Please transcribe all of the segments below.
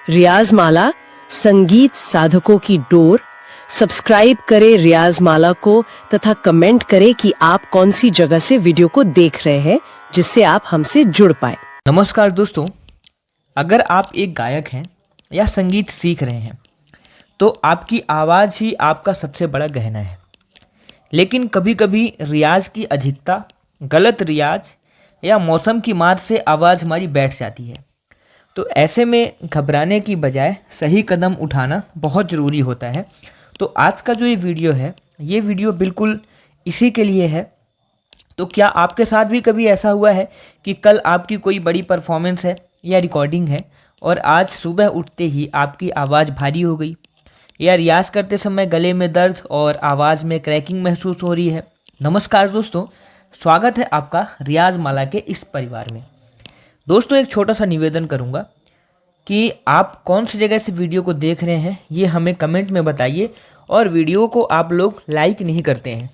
रियाज माला संगीत साधकों की डोर। सब्सक्राइब करें रियाज माला को तथा कमेंट करें कि आप कौन सी जगह से वीडियो को देख रहे हैं, जिससे आप हमसे जुड़ पाए। नमस्कार दोस्तों, अगर आप एक गायक हैं या संगीत सीख रहे हैं तो आपकी आवाज़ ही आपका सबसे बड़ा गहना है। लेकिन कभी कभी रियाज की अधिकता, गलत रियाज या मौसम की मार से आवाज़ हमारी बैठ जाती है। तो ऐसे में घबराने की बजाय सही कदम उठाना बहुत ज़रूरी होता है। तो आज का जो ये वीडियो बिल्कुल इसी के लिए है। तो क्या आपके साथ भी कभी ऐसा हुआ है कि कल आपकी कोई बड़ी परफॉर्मेंस है या रिकॉर्डिंग है और आज सुबह उठते ही आपकी आवाज़ भारी हो गई, या रियाज करते समय गले में दर्द और आवाज़ में क्रैकिंग महसूस हो रही है? नमस्कार दोस्तों, स्वागत है आपका रियाज माला के इस परिवार में। दोस्तों, एक छोटा सा निवेदन करूंगा कि आप कौन सी जगह से वीडियो को देख रहे हैं ये हमें कमेंट में बताइए। और वीडियो को आप लोग लाइक नहीं करते हैं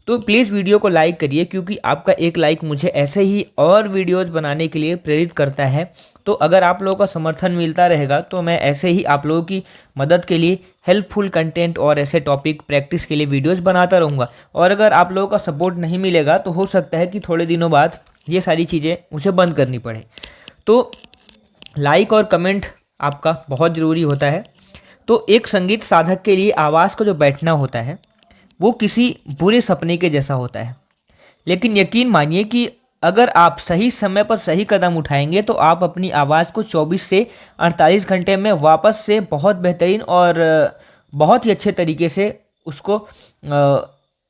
तो प्लीज़ वीडियो को लाइक करिए, क्योंकि आपका एक लाइक मुझे ऐसे ही और वीडियोज़ बनाने के लिए प्रेरित करता है। तो अगर आप लोगों का समर्थन मिलता रहेगा तो मैं ऐसे ही आप लोगों की मदद के लिए हेल्पफुल कंटेंट और ऐसे टॉपिक प्रैक्टिस के लिए वीडियोज़ बनाता रहूँगा। और अगर आप लोगों का सपोर्ट नहीं मिलेगा तो हो सकता है कि थोड़े दिनों बाद ये सारी चीज़ें मुझे बंद करनी पड़े। तो लाइक और कमेंट आपका बहुत ज़रूरी होता है। तो एक संगीत साधक के लिए आवाज़ का जो बैठना होता है वो किसी बुरे सपने के जैसा होता है। लेकिन यकीन मानिए कि अगर आप सही समय पर सही कदम उठाएंगे तो आप अपनी आवाज़ को 24 से 48 घंटे में वापस से बहुत बेहतरीन और बहुत ही अच्छे तरीके से उसको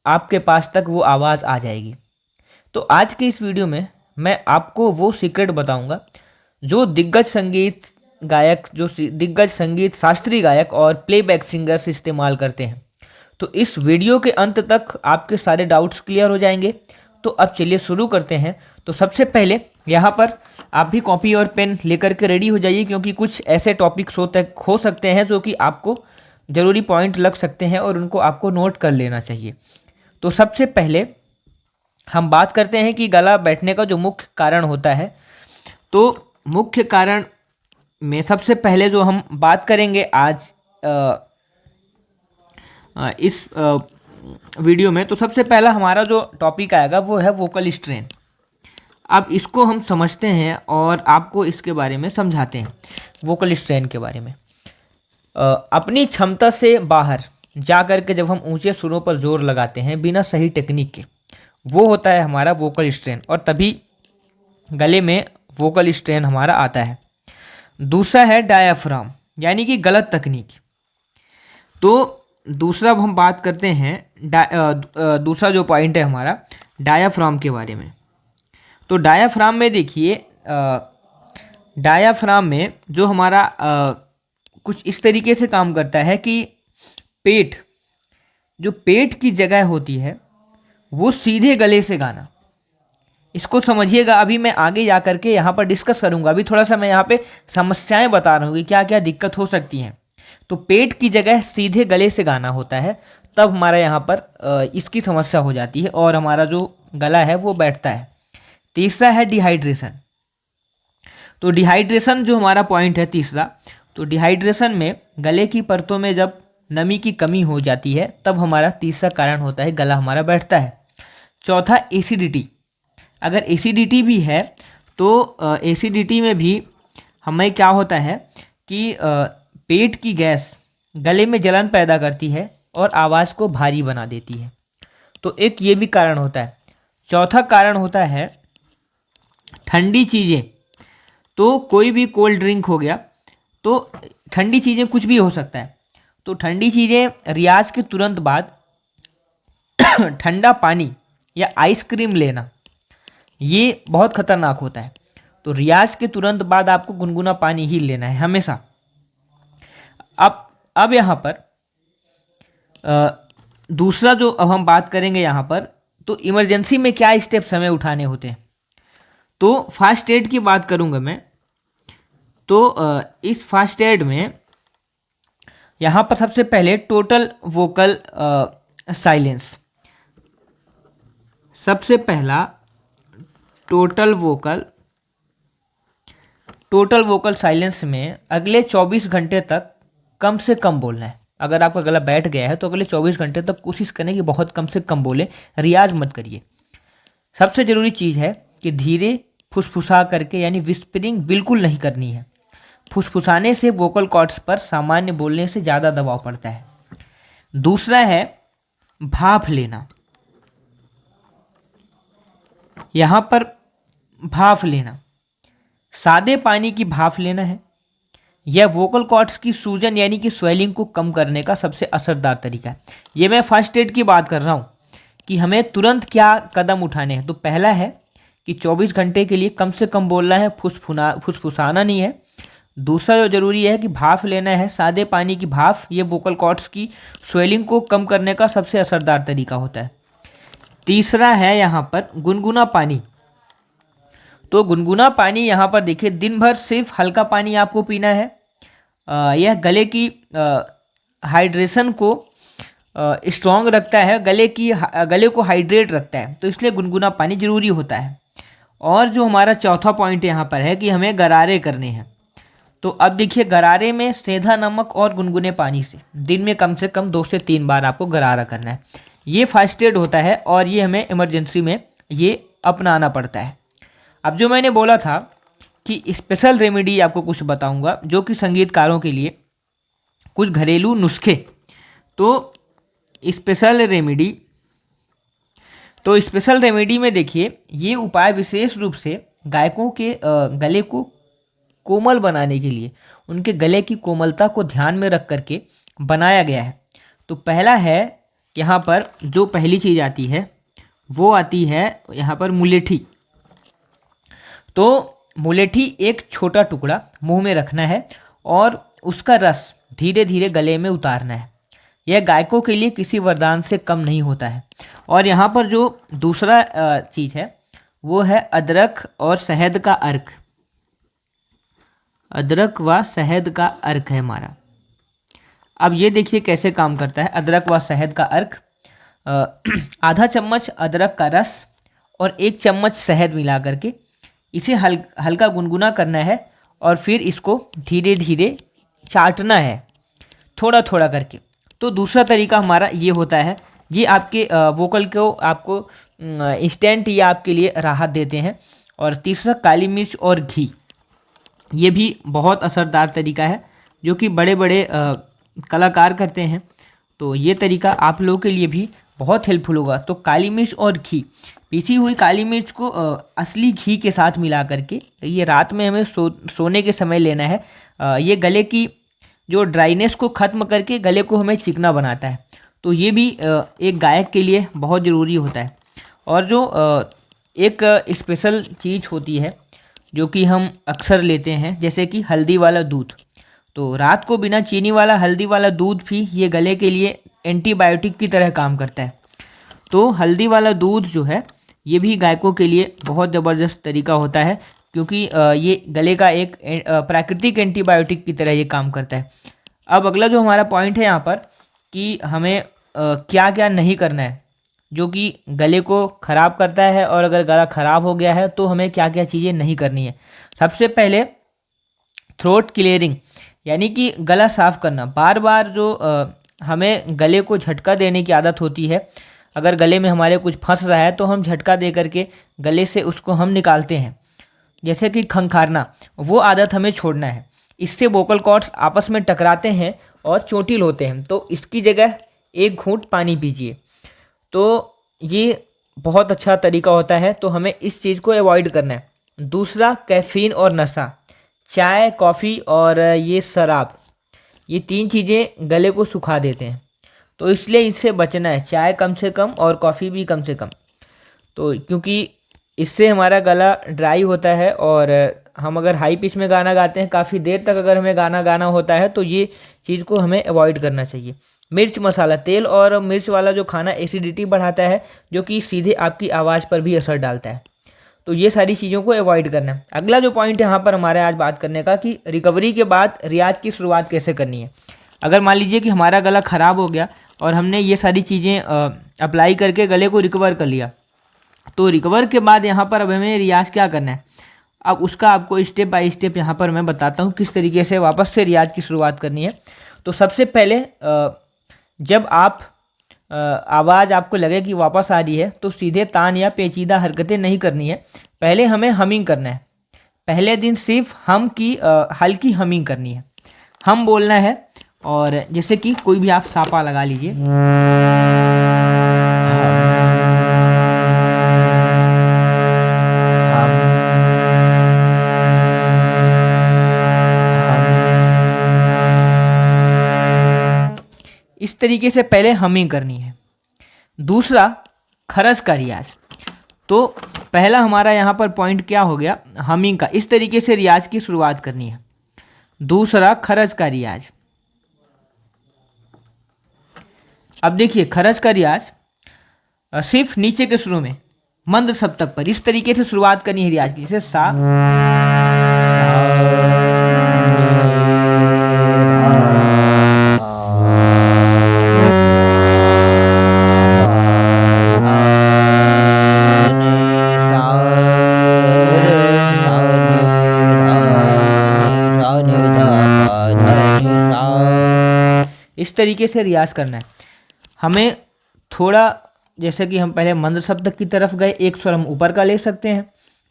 आपके पास तक वो आवाज़ आ जाएगी। तो आज के इस वीडियो में मैं आपको वो सीक्रेट बताऊंगा जो दिग्गज संगीत शास्त्रीय गायक और प्लेबैक सिंगर्स इस्तेमाल करते हैं। तो इस वीडियो के अंत तक आपके सारे डाउट्स क्लियर हो जाएंगे। तो अब चलिए शुरू करते हैं। तो सबसे पहले यहाँ पर आप भी कॉपी और पेन लेकर के रेडी हो जाइए, क्योंकि कुछ ऐसे टॉपिक्स हो सकते हैं जो कि आपको ज़रूरी पॉइंट लग सकते हैं और उनको आपको नोट कर लेना चाहिए। तो सबसे पहले हम बात करते हैं कि गला बैठने का जो मुख्य कारण होता है। तो मुख्य कारण में सबसे पहले जो हम बात करेंगे आज इस वीडियो में, तो सबसे पहला हमारा जो टॉपिक आएगा वो है वोकल स्ट्रेन। अब इसको हम समझते हैं और आपको इसके बारे में समझाते हैं। वोकल स्ट्रेन के बारे में, अपनी क्षमता से बाहर जा कर के जब हम ऊंचे सुरों पर जोर लगाते हैं बिना सही टेक्निक के, वो होता है हमारा वोकल स्ट्रेन, और तभी गले में वोकल स्ट्रेन हमारा आता है। दूसरा है डायाफ्राम, यानी कि गलत तकनीक। तो दूसरा हम बात करते हैं दूसरा जो पॉइंट है हमारा डायाफ्राम के बारे में। तो डायाफ्राम में देखिए, डायाफ्राम में जो हमारा कुछ इस तरीके से काम करता है कि पेट की जगह होती है वो सीधे गले से गाना। इसको समझिएगा, अभी मैं आगे जा करके यहाँ पर डिस्कस करूँगा। अभी थोड़ा सा मैं यहाँ पे समस्याएं बता रहा हूँ कि क्या क्या दिक्कत हो सकती हैं। तो पेट की जगह सीधे गले से गाना होता है, तब हमारा यहाँ पर इसकी समस्या हो जाती है और हमारा जो गला है वो बैठता है। तीसरा है डिहाइड्रेशन। तो डिहाइड्रेशन जो हमारा पॉइंट है तीसरा, तो डिहाइड्रेशन में गले की परतों में जब नमी की कमी हो जाती है तब हमारा तीसरा कारण होता है गला हमारा बैठता है। चौथा एसिडिटी। अगर एसिडिटी भी है तो एसिडिटी में भी हमें क्या होता है कि पेट की गैस गले में जलन पैदा करती है और आवाज़ को भारी बना देती है। तो एक ये भी कारण होता है। चौथा कारण होता है ठंडी चीज़ें। तो कोई भी कोल्ड ड्रिंक हो गया, तो ठंडी चीज़ें कुछ भी हो सकता है। तो ठंडी चीज़ें रियाज के तुरंत बाद ठंडा पानी या आइसक्रीम लेना, ये बहुत खतरनाक होता है। तो रियाज के तुरंत बाद आपको गुनगुना पानी ही लेना है हमेशा। अब यहाँ पर दूसरा जो अब हम बात करेंगे यहाँ पर, तो इमरजेंसी में क्या स्टेप्स हमें उठाने होते हैं। तो फास्ट एड की बात करूँगा मैं। तो इस फास्ट एड में यहाँ पर सबसे पहले टोटल वोकल साइलेंस। सबसे पहला total vocal total vocal silence में अगले 24 घंटे तक कम से कम बोलना है। अगर आपका गला बैठ गया है तो अगले 24 घंटे तक कोशिश करें कि बहुत कम से कम बोले, रियाज मत करिए। सबसे ज़रूरी चीज़ है कि धीरे फुसफुसा करके, यानी विस्परिंग बिल्कुल नहीं करनी है। फुसफुसाने से वोकल कॉर्ड्स पर सामान्य बोलने से ज़्यादा दबाव पड़ता है। दूसरा है भाप लेना। यहाँ पर भाप लेना, सादे पानी की भाप लेना है। यह वोकल कॉर्ड्स की सूजन यानी कि स्वेलिंग को कम करने का सबसे असरदार तरीका है। ये मैं फर्स्ट एड की बात कर रहा हूँ कि हमें तुरंत क्या कदम उठाने हैं। तो पहला है कि 24 घंटे के लिए कम से कम बोलना है, फुसफुसाना नहीं है। दूसरा जो ज़रूरी है कि भाप लेना है, सादे पानी की भाप। ये वोकल कॉर्ड्स की स्वेलिंग को कम करने का सबसे असरदार तरीका होता है। तीसरा है यहाँ पर गुनगुना पानी। तो गुनगुना पानी यहाँ पर देखिए, दिन भर सिर्फ हल्का पानी आपको पीना है। यह गले की हाइड्रेशन को स्ट्रॉन्ग रखता है, गले को हाइड्रेट रखता है, तो इसलिए गुनगुना पानी ज़रूरी होता है। और जो हमारा चौथा पॉइंट यहाँ पर है कि हमें गरारे करने हैं। तो अब देखिए, गरारे में सेंधा नमक और गुनगुने पानी से दिन में कम से कम 2 से 3 बार आपको गरारा करना है। ये फर्स्ट एड होता है और ये हमें इमरजेंसी में ये अपनाना पड़ता है। अब जो मैंने बोला था कि स्पेशल रेमेडी आपको कुछ बताऊंगा, जो कि संगीतकारों के लिए कुछ घरेलू नुस्खे। तो स्पेशल रेमेडी में देखिए, ये उपाय विशेष रूप से गायकों के गले को कोमल बनाने के लिए, उनके गले की कोमलता को ध्यान में रख करके बनाया गया है। तो पहला है, यहाँ पर जो पहली चीज़ आती है वो आती है यहाँ पर मुलेठी। तो मुलेठी एक छोटा टुकड़ा मुंह में रखना है और उसका रस धीरे धीरे गले में उतारना है। यह गायकों के लिए किसी वरदान से कम नहीं होता है। और यहाँ पर जो दूसरा चीज़ है वो है अदरक और शहद का अर्क। अदरक व शहद का अर्क है हमारा। अब ये देखिए कैसे काम करता है। अदरक व शहद का अर्क, आधा चम्मच अदरक का रस और 1 चम्मच शहद मिला करके इसे हल्का गुनगुना करना है और फिर इसको धीरे धीरे चाटना है, थोड़ा थोड़ा करके। तो दूसरा तरीका हमारा ये होता है। ये आपके वोकल को आपको इंस्टेंट ये आपके लिए राहत देते हैं। और तीसरा काली मिर्च और घी, ये भी बहुत असरदार तरीका है जो कि बड़े बड़े कलाकार करते हैं। तो ये तरीका आप लोगों के लिए भी बहुत हेल्पफुल होगा। तो काली मिर्च और घी, पीसी हुई काली मिर्च को असली घी के साथ मिला करके ये रात में हमें सोने के समय लेना है। ये गले की जो ड्राइनेस को ख़त्म करके गले को हमें चिकना बनाता है। तो ये भी एक गायक के लिए बहुत ज़रूरी होता है। और जो एक स्पेशल चीज़ होती है जो कि हम अक्सर लेते हैं, जैसे कि हल्दी वाला दूध। तो रात को बिना चीनी वाला हल्दी वाला दूध भी ये गले के लिए एंटीबायोटिक की तरह काम करता है। तो हल्दी वाला दूध जो है ये भी गायकों के लिए बहुत ज़बरदस्त तरीका होता है, क्योंकि ये गले का एक प्राकृतिक एंटीबायोटिक की तरह ये काम करता है। अब अगला जो हमारा पॉइंट है यहाँ पर कि हमें क्या क्या नहीं करना है जो कि गले को ख़राब करता है, और अगर गला ख़राब हो गया है तो हमें क्या क्या चीज़ें नहीं करनी है। सबसे पहले थ्रोट क्लियरिंग, यानी कि गला साफ़ करना। बार बार जो हमें गले को झटका देने की आदत होती है, अगर गले में हमारे कुछ फंस रहा है तो हम झटका दे करके गले से उसको हम निकालते हैं, जैसे कि खंखारना, वो आदत हमें छोड़ना है। इससे वोकल कॉर्ड्स आपस में टकराते हैं और चोटिल होते हैं। तो इसकी जगह 1 घूंट पानी पीजिए। तो ये बहुत अच्छा तरीका होता है, तो हमें इस चीज़ को अवॉइड करना है। दूसरा, कैफ़ीन और नशा, चाय, कॉफ़ी और ये शराब, ये 3 चीज़ें गले को सुखा देते हैं। तो इसलिए इससे बचना है, चाय कम से कम और कॉफ़ी भी कम से कम। तो क्योंकि इससे हमारा गला ड्राई होता है, और हम अगर हाई पिच में गाना गाते हैं, काफ़ी देर तक अगर हमें गाना गाना होता है, तो ये चीज़ को हमें अवॉइड करना चाहिए। मिर्च मसाला, तेल और मिर्च वाला जो खाना एसिडिटी बढ़ाता है, जो कि सीधे आपकी आवाज़ पर भी असर डालता है। तो ये सारी चीज़ों को अवॉइड करना है। अगला जो पॉइंट यहाँ पर हमारे आज बात करने का कि रिकवरी के बाद रियाज की शुरुआत कैसे करनी है। अगर मान लीजिए कि हमारा गला ख़राब हो गया और हमने ये सारी चीज़ें अप्लाई करके गले को रिकवर कर लिया, तो रिकवर के बाद यहाँ पर अब हमें रियाज क्या करना है। अब उसका आपको स्टेप बाय स्टेप यहाँ पर मैं बताता हूँ किस तरीके से वापस से रियाज की शुरुआत करनी है। तो सबसे पहले जब आप आवाज़ आपको लगे कि वापस आ रही है तो सीधे तान या पेचीदा हरकतें नहीं करनी है, पहले हमें हमिंग करना है। पहले दिन सिर्फ हम की हल्की हमिंग करनी है, हम बोलना है। और जैसे कि कोई भी आप सापा लगा लीजिए, इस तरीके से पहले हमिंग करनी है। दूसरा, खरज का रियाज। तो पहला हमारा यहाँ पर पॉइंट क्या हो गया, हमिंग का। इस तरीके से रियाज की शुरुआत करनी है। दूसरा, खरज का रियाज। अब देखिए, खरज का रियाज सिर्फ नीचे के सुरों में मंद सप्तक पर इस तरीके से शुरुआत करनी है रियाज की, जैसे सा, इस तरीके से रियाज करना है। हमें थोड़ा, जैसे कि हम पहले मंद सप्तक की तरफ गए, एक स्वर हम ऊपर का ले सकते हैं,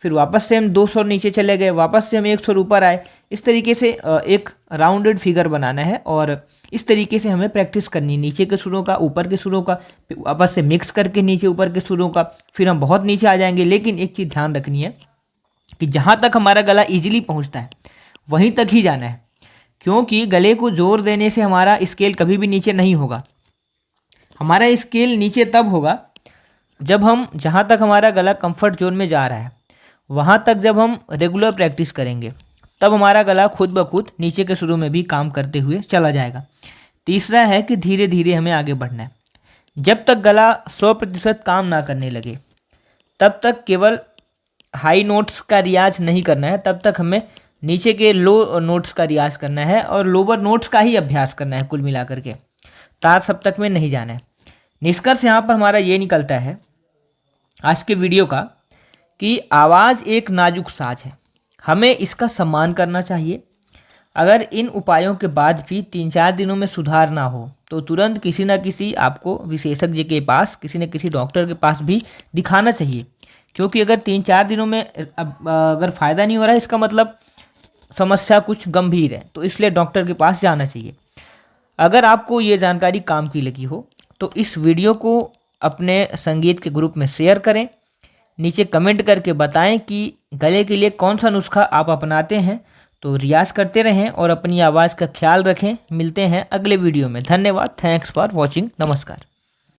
फिर वापस से हम 2 स्वर नीचे चले गए, वापस से हम 1 स्वर ऊपर आए। इस तरीके से एक राउंडेड फिगर बनाना है और इस तरीके से हमें प्रैक्टिस करनी है, नीचे के सुरों का, ऊपर के सुरों का, फिर वापस से मिक्स करके नीचे ऊपर के सुरों का, फिर हम बहुत नीचे आ जाएंगे। लेकिन एक चीज़ ध्यान रखनी है कि जहाँ तक हमारा गला ईजिली पहुँचता है वहीं तक ही जाना है, क्योंकि गले को जोर देने से हमारा स्केल कभी भी नीचे नहीं होगा। हमारा स्केल नीचे तब होगा जब हम, जहाँ तक हमारा गला कंफर्ट जोन में जा रहा है वहाँ तक जब हम रेगुलर प्रैक्टिस करेंगे, तब हमारा गला खुद ब खुद नीचे के सुरों में भी काम करते हुए चला जाएगा। तीसरा है कि धीरे धीरे हमें आगे बढ़ना है। जब तक गला 100% काम ना करने लगे तब तक केवल हाई नोट्स का रियाज नहीं करना है, तब तक हमें नीचे के लो नोट्स का रियाज करना है और लोअर नोट्स का ही अभ्यास करना है। कुल मिलाकर के तार सप्तक में नहीं जाना है। निष्कर्ष यहाँ पर हमारा ये निकलता है आज के वीडियो का कि आवाज़ एक नाजुक साज है, हमें इसका सम्मान करना चाहिए। अगर इन उपायों के बाद भी 3-4 दिनों में सुधार ना हो तो तुरंत किसी न किसी आपको विशेषज्ञ के पास, किसी न किसी डॉक्टर के पास भी दिखाना चाहिए, क्योंकि अगर 3-4 दिनों में अगर फ़ायदा नहीं हो रहा है, इसका मतलब समस्या कुछ गंभीर है, तो इसलिए डॉक्टर के पास जाना चाहिए। अगर आपको ये जानकारी काम की लगी हो तो इस वीडियो को अपने संगीत के ग्रुप में शेयर करें, नीचे कमेंट करके बताएं कि गले के लिए कौन सा नुस्खा आप अपनाते हैं। तो रियाज करते रहें और अपनी आवाज़ का ख्याल रखें। मिलते हैं अगले वीडियो में। धन्यवाद। Thanks for watching. नमस्कार।